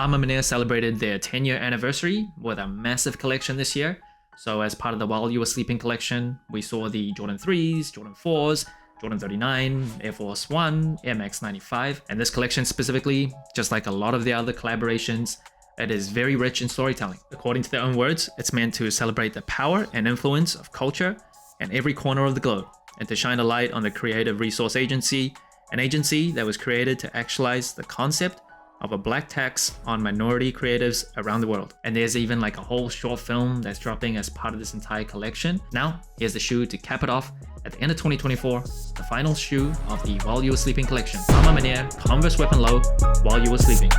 Arma Manea celebrated their 10-year anniversary with a massive collection this year. So as part of the While You Were Sleeping collection, we saw the Jordan 3s, Jordan 4s, Jordan 39, Air Force 1, Air Max 95, and this collection specifically, just like a lot of the other collaborations, it is very rich in storytelling. According to their own words, it's meant to celebrate the power and influence of culture in every corner of the globe, and to shine a light on the Creative Resource Agency, an agency that was created to actualize the concept of a black tax on minority creatives around the world. And there's even like a whole short film that's dropping as part of this entire collection. Now, here's the shoe to cap it off. At the end of 2024, the final shoe of the While You Were Sleeping collection, Arma Manea Converse Weapon Low While You Were Sleeping.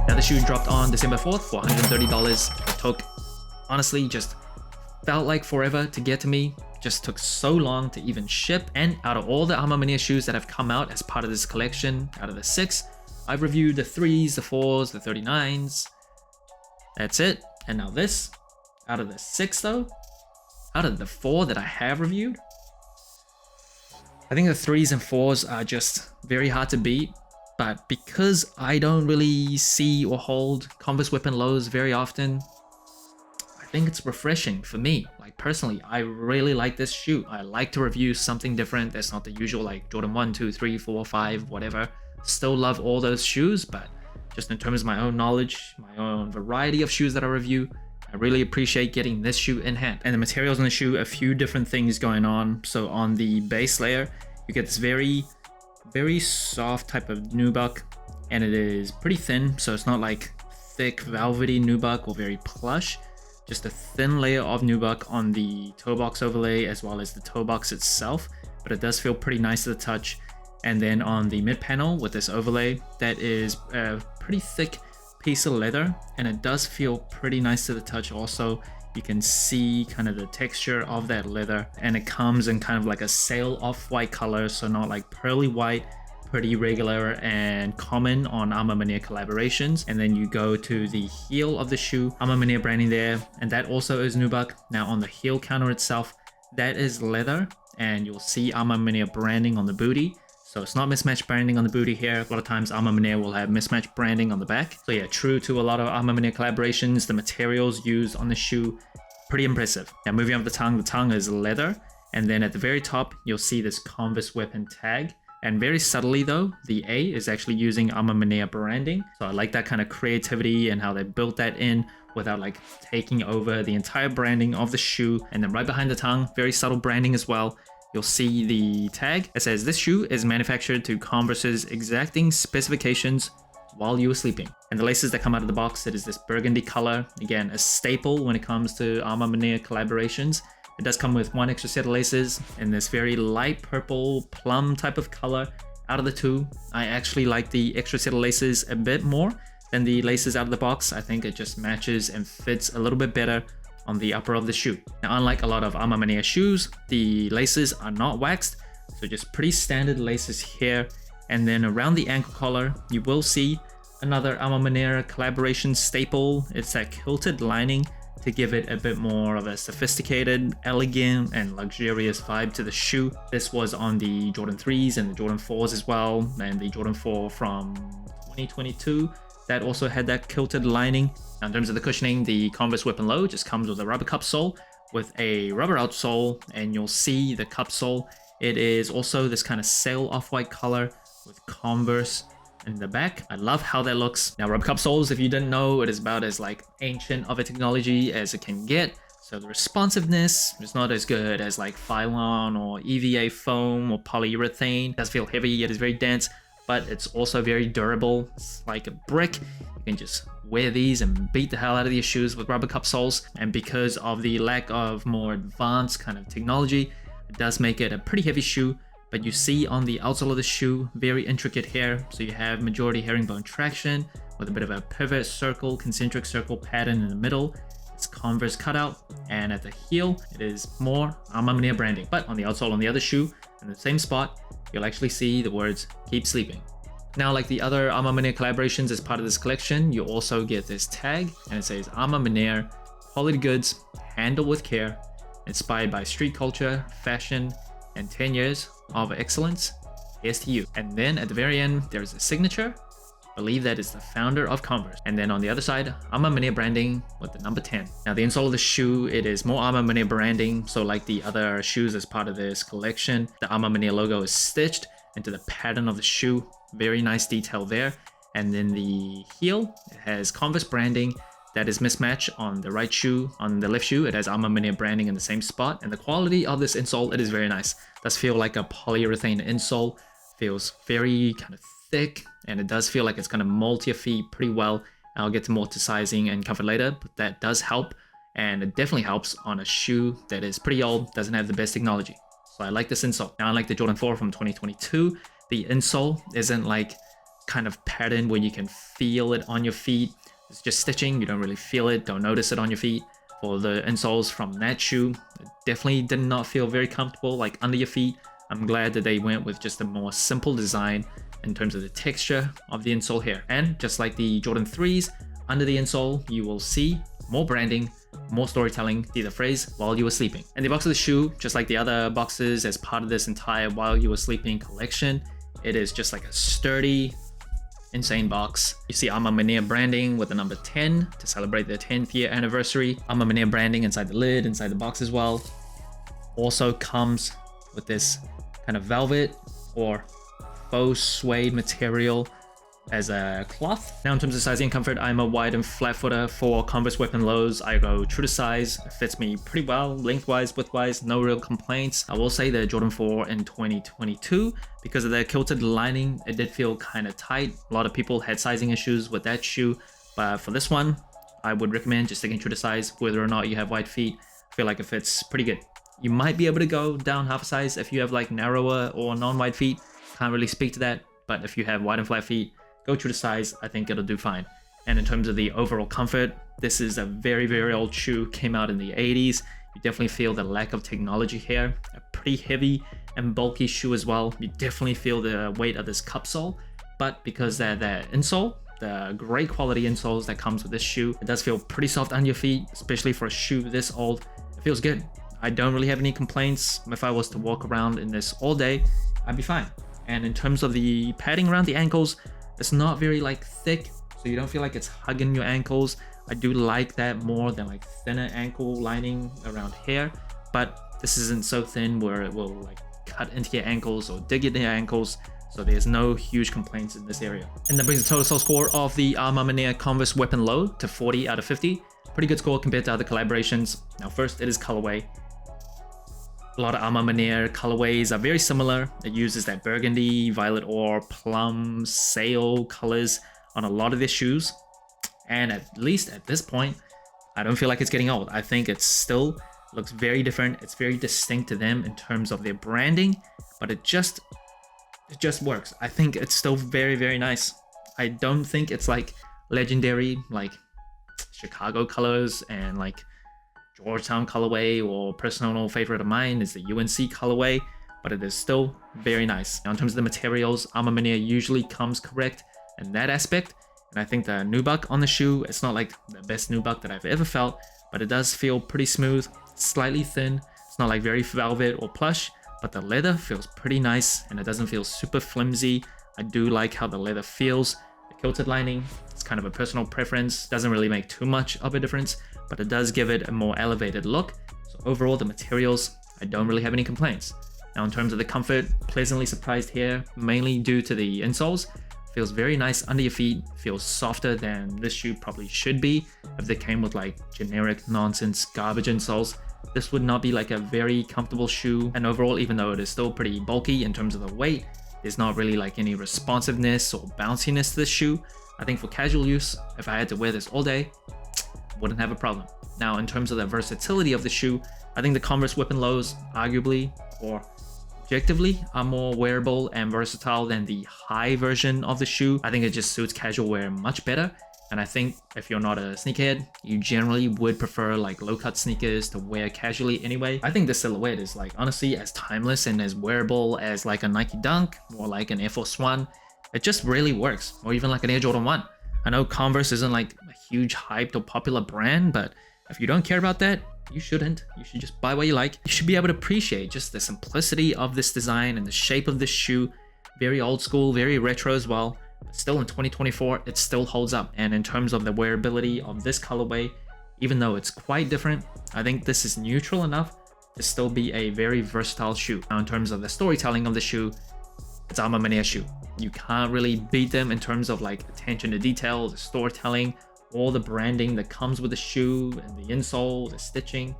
Now the shoe dropped on December 4th for $130. It took, honestly, just felt like forever to get to me. Just took so long to even ship. And out of all the Arma Manea shoes that have come out as part of this collection, out of the 6, I've reviewed the 3s, the 4s, the 39s. That's it. And now this, out of the 6 though, out of the 4 that I have reviewed, I think the 3s and 4s are just very hard to beat. But because I don't really see or hold Converse Weapon Lows very often, I think it's refreshing for me. Like personally, I really like this shoe. I like to review something different that's not the usual like Jordan 1, 2, 3, 4, 5, whatever. Still love all those shoes, but just in terms of my own knowledge, my own variety of shoes that I review, I really appreciate getting this shoe in hand. And the materials on the shoe, a few different things going on. So on the base layer, you get this very soft type of nubuck, and it is pretty thin, so it's not like thick velvety nubuck or very plush. Just a thin layer of nubuck on the toe box overlay as well as the toe box itself, but it does feel pretty nice to the touch. And then on the mid panel with this overlay, that is a pretty thick piece of leather, and it does feel pretty nice to the touch also. You can see kind of the texture of that leather, and it comes in kind of like a sail off-white color, so not like pearly white, pretty regular and common on Arma Manea collaborations. And then you go to the heel of the shoe, Arma Manea branding there, and that also is nubuck. Now on the heel counter itself, that is leather, and you'll see Arma Manea branding on the booty. So it's not mismatched branding on the booty here. A lot of times Arma Manea will have mismatched branding on the back. So yeah, true to a lot of Arma Manea collaborations, the materials used on the shoe, pretty impressive. Now moving up the tongue is leather. And then at the very top, you'll see this Converse Weapon tag. And very subtly though, the A is actually using Arma Manea branding. So I like that kind of creativity and how they built that in without like taking over the entire branding of the shoe. And then right behind the tongue, very subtle branding as well. You'll see the tag. It says this shoe is manufactured to Converse's exacting specifications while you were sleeping. And the laces that come out of the box, it is this burgundy color. Again, a staple when it comes to Arma Manea collaborations. It does come with one extra set of laces in this very light purple plum type of color. Out of the 2, I actually like the extra set of laces a bit more than the laces out of the box. I think it just matches and fits a little bit better on the upper of the shoe. Now, unlike a lot of Arma Manea shoes, the laces are not waxed, so just pretty standard laces here. And then around the ankle collar, you will see another Arma Manea collaboration staple. It's that kilted lining to give it a bit more of a sophisticated, elegant, and luxurious vibe to the shoe. This was on the Jordan 3s and the Jordan 4s as well, and the Jordan 4 from 2022 that also had that kilted lining. Now, in terms of the cushioning, the Converse Weapon Low just comes with a rubber cup sole with a rubber outsole, and you'll see the cup sole. It is also this kind of sail off-white color with Converse in the back. I love how that looks. Now, rubber cup soles, if you didn't know, it is about as like ancient of a technology as it can get. So the responsiveness is not as good as like Phylon or EVA foam or polyurethane. It does feel heavy, it is very dense, but it's also very durable. It's like a brick. You can just wear these and beat the hell out of your shoes with rubber cup soles. And because of the lack of more advanced kind of technology, it does make it a pretty heavy shoe. But you see on the outsole of the shoe, very intricate hair. So you have majority herringbone traction with a bit of a pivot circle, concentric circle pattern in the middle. It's Converse cutout. And at the heel, it is more Arma Manea branding. But on the outsole on the other shoe, in the same spot, you'll actually see the words "Keep Sleeping." Now, like the other Arma Manea collaborations as part of this collection, you also get this tag, and it says Arma Manea quality goods, handled with care, inspired by street culture, fashion, and 10 years of excellence. Here's to you. And then at the very end, there's a signature. I believe that is the founder of Converse. And then on the other side, Ama Mania branding with the number 10. Now the insole of the shoe, it is more Ama Mania branding. So like the other shoes as part of this collection, the Ama Mania logo is stitched into the pattern of the shoe. Very nice detail there. And then the heel, it has Converse branding that is mismatched on the right shoe. On the left shoe, it has Ama Mania branding in the same spot. And the quality of this insole, it is very nice. It does feel like a polyurethane insole. Feels very kind of thick, and it does feel like it's going to mold your feet pretty well. I'll get to more to sizing and comfort later, but that does help, and it definitely helps on a shoe that is pretty old, doesn't have the best technology. So I like this insole. Now, unlike the Jordan 4 from 2022, the insole isn't like kind of pattern where you can feel it on your feet. It's just stitching, you don't really feel it, don't notice it on your feet. For the insoles from that shoe, it definitely did not feel very comfortable like under your feet. I'm glad that they went with just a more simple design in terms of the texture of the insole here. And just like the Jordan 3s, under the insole, you will see more branding, more storytelling, see the phrase while you were sleeping. And the box of the shoe, just like the other boxes as part of this entire while you were sleeping collection, it is just like a sturdy, insane box. You see Ama Mania branding with the number 10 to celebrate their 10th year anniversary. Ama Mania branding inside the lid, inside the box as well. Also comes with this kind of velvet or faux suede material as a cloth. Now in terms of sizing and comfort, I'm a wide and flat footer. For Converse Weapon Lows, I go true to size. It fits me pretty well, lengthwise, widthwise, no real complaints. I will say the Jordan 4 in 2022, because of the kilted lining, it did feel kind of tight. A lot of people had sizing issues with that shoe, but for this one, I would recommend just sticking true to size. Whether or not you have wide feet, I feel like it fits pretty good. You might be able to go down half a size if you have like narrower or non-wide feet. Can't really speak to that, but if you have wide and flat feet, go true to size. I think it'll do fine. And in terms of the overall comfort, this is a very, very old shoe, came out in the 80s. You definitely feel the lack of technology here. A pretty heavy and bulky shoe as well. You definitely feel the weight of this cupsole, but because the insole, the great quality insoles that comes with this shoe, it does feel pretty soft on your feet, especially for a shoe this old. It feels good. I don't really have any complaints. If I was to walk around in this all day, I'd be fine. And in terms of the padding around the ankles, it's not very like thick, so you don't feel like it's hugging your ankles. I do like that more than like thinner ankle lining around here, but this isn't so thin where it will like cut into your ankles or dig into your ankles. So there's no huge complaints in this area. And that brings the total sole score of the Ama Mania Converse Weapon Low to 40 out of 50. Pretty good score compared to other collaborations. Now first, it is colorway. A lot of Ama Mania colorways are very similar. It uses that burgundy, violet ore, plum, sail colors on a lot of their shoes. And at least at this point, I don't feel like it's getting old. I think it still looks very different. It's very distinct to them in terms of their branding, but it just works. I think it's still very, very nice. I don't think it's like legendary, like Chicago colors and like Georgetown colorway, or personal favorite of mine is the UNC colorway, but it is still very nice. Now in terms of the materials, Ama Mania usually comes correct in that aspect, and I think the nubuck on the shoe, it's not like the best nubuck that I've ever felt, but it does feel pretty smooth, slightly thin. It's not like very velvet or plush, but the leather feels pretty nice and it doesn't feel super flimsy. I do like how the leather feels. The kilted lining, it's kind of a personal preference, doesn't really make too much of a difference, but it does give it a more elevated look. So overall, the materials, I don't really have any complaints. Now in terms of the comfort, pleasantly surprised here, mainly due to the insoles. Feels very nice under your feet, feels softer than this shoe probably should be. If they came with like generic nonsense garbage insoles, this would not be like a very comfortable shoe. And overall, even though it is still pretty bulky in terms of the weight, there's not really like any responsiveness or bounciness to this shoe. I think for casual use, if I had to wear this all day, wouldn't have a problem. Now in terms of the versatility of the shoe, I think the Converse Weapon Lows arguably or objectively are more wearable and versatile than the high version of the shoe. I think it just suits casual wear much better, and I think if you're not a sneakerhead, you generally would prefer like low-cut sneakers to wear casually anyway. I think the silhouette is like honestly as timeless and as wearable as like a Nike Dunk or like an Air Force One. It just really works, or even like an Air Jordan 1. I know Converse isn't like a huge hyped or popular brand, but If you don't care about that, you shouldn't. You should just buy what you like. You should be able to appreciate just the simplicity of this design and the shape of this shoe. Very old school, very retro as well. But still in 2024, it still holds up. And in terms of the wearability of this colorway, even though it's quite different, I think this is neutral enough to still be a very versatile shoe. Now in terms of the storytelling of the shoe, it's Alma Manea shoe. You can't really beat them in terms of like attention to detail, the storytelling, all the branding that comes with the shoe and the insole, the stitching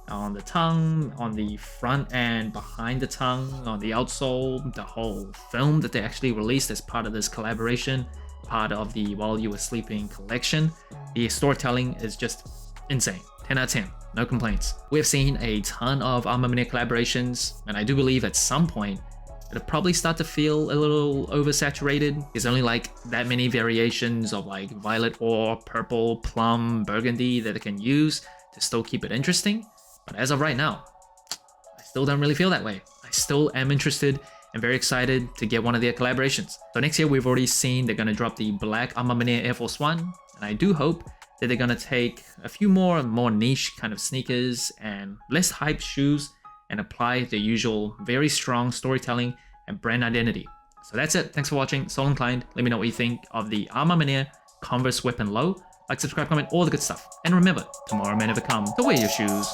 on the tongue, on the front and behind the tongue, on the outsole, the whole film that they actually released as part of this collaboration, part of the While You Were Sleeping collection. The storytelling is just insane. 10 out of 10, no complaints. We have seen a ton of Alma Manea collaborations, and I do believe at some point it'll probably start to feel a little oversaturated. There's only like that many variations of like violet ore, purple, plum, burgundy that it can use to still keep it interesting. But as of right now, I still don't really feel that way. I still am interested and very excited to get one of their collaborations. So next year we've already seen they're gonna drop the black Alma Manea Air Force 1, and I do hope that they're gonna take a few more niche kind of sneakers and less hyped shoes and apply the usual very strong storytelling and brand identity. So that's it. Thanks for watching. Soul Inclined. Let me know what you think of the Alma Manea Converse Weapon Low. Like, subscribe, comment, all the good stuff. And remember, tomorrow may never come. So wear your shoes.